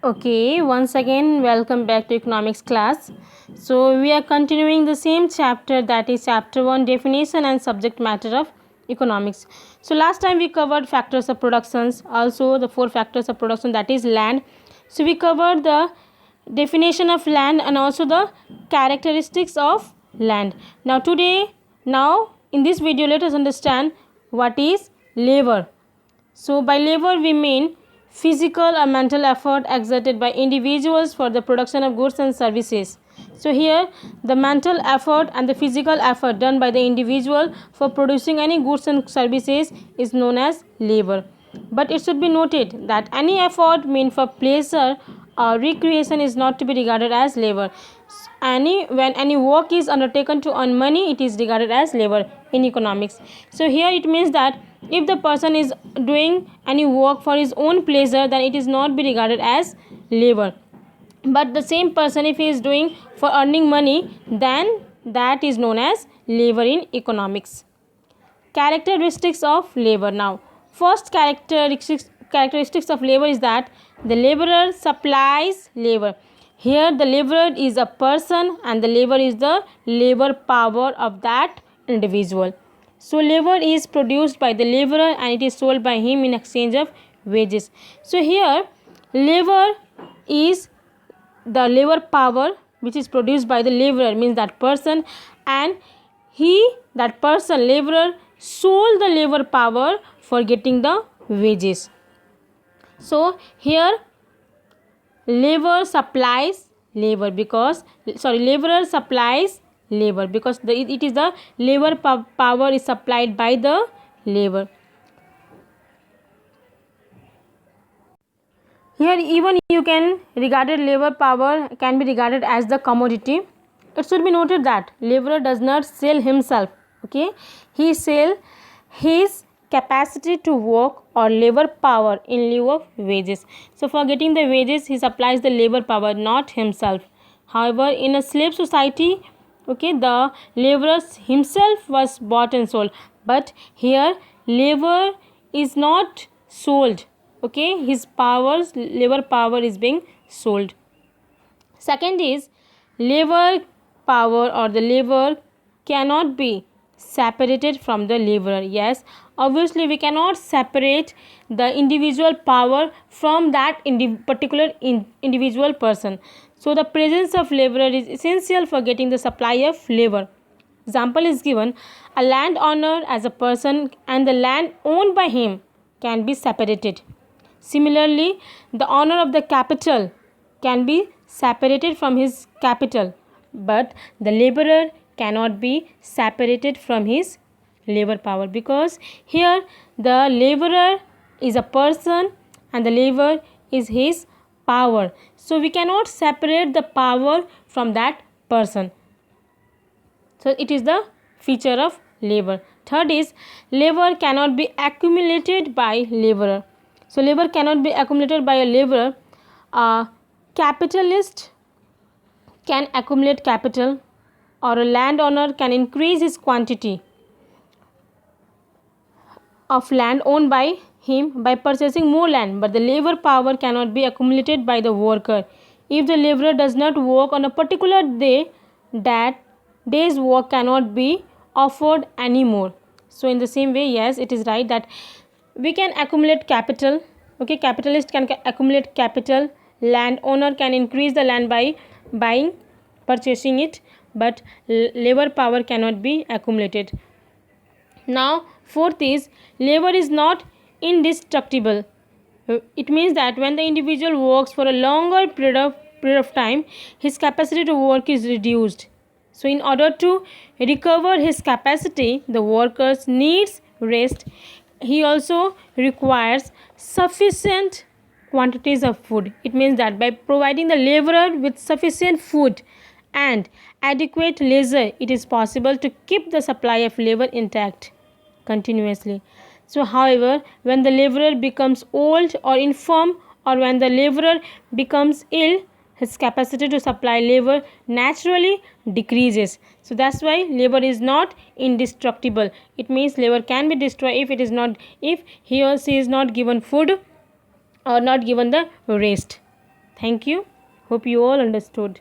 Okay, once again, welcome back to economics class. So, we are continuing the same chapter, that is chapter 1, definition and subject matter of economics. So, last time we covered factors of productions, also the four factors of production, that is land. So, we covered the definition of land and also the characteristics of land. Now in this video, let us understand what is labor. So, by labor we mean physical or mental effort exerted by individuals for the production of goods and services. So, here the mental effort and the physical effort done by the individual for producing any goods and services is known as labor. But it should be noted that any effort meant for pleasure or recreation is not to be regarded as labor. When any work is undertaken to earn money, it is regarded as labor in economics. So here it means that if the person is doing any work for his own pleasure, then it is not be regarded as labor. But the same person, if he is doing for earning money, then that is known as labor in economics. Characteristics of labor. Now, first characteristics of labor is that the laborer supplies labor. Here the laborer is a person and the labor is the labor power of that individual. So labor is produced by the laborer and it is sold by him in exchange of wages. So here labor is the labor power which is produced by the laborer, means that person, and that person laborer sold the labor power for getting the wages. So here labor supplies labor because laborer supplies labor because it is the labor power is supplied by the labor. Here even you can regarded labor power can be regarded as the commodity. It should be noted that laborer does not sell himself. Okay, he sell his capacity to work or labor power in lieu of wages. So for getting the wages, he supplies the labor power, not himself. However, in a slave society, okay, the laborer himself was bought and sold, but here labor is not sold. Okay, his labor power is being sold. Second is labor power or the labor cannot be separated from the laborer. Yes, obviously we cannot separate the individual power from that particular individual person. So the presence of laborer is essential for getting the supply of labor. Example is given: a landowner as a person and the land owned by him can be separated. Similarly, the owner of the capital can be separated from his capital, but the laborer cannot be separated from his labor power, because here the laborer is a person and the labor is his power. So we cannot separate the power from that person. So it is the feature of labor. Third is labor cannot be accumulated by laborer. So labor cannot be accumulated by a laborer. A capitalist can accumulate capital, or a landowner can increase his quantity of land owned by him by purchasing more land, but the labor power cannot be accumulated by the worker. If the laborer does not work on a particular day, that day's work cannot be offered anymore. So in the same way, yes, it is right that we can accumulate capital. Okay, capitalist can accumulate capital, landowner can increase the land by purchasing it, but labor power cannot be accumulated. Now fourth is labor is not indestructible. It means that when the individual works for a longer period of time, his capacity to work is reduced. So in order to recover his capacity, the worker needs rest. He also requires sufficient quantities of food. It means that by providing the laborer with sufficient food and adequate leisure, it is possible to keep the supply of labor intact continuously. So however, when the laborer becomes old or infirm, or when the laborer becomes ill, his capacity to supply labor naturally decreases. So that's why labor is not indestructible. It means labor can be destroyed if he or she is not given food or not given the rest. Thank you. Hope you all understood.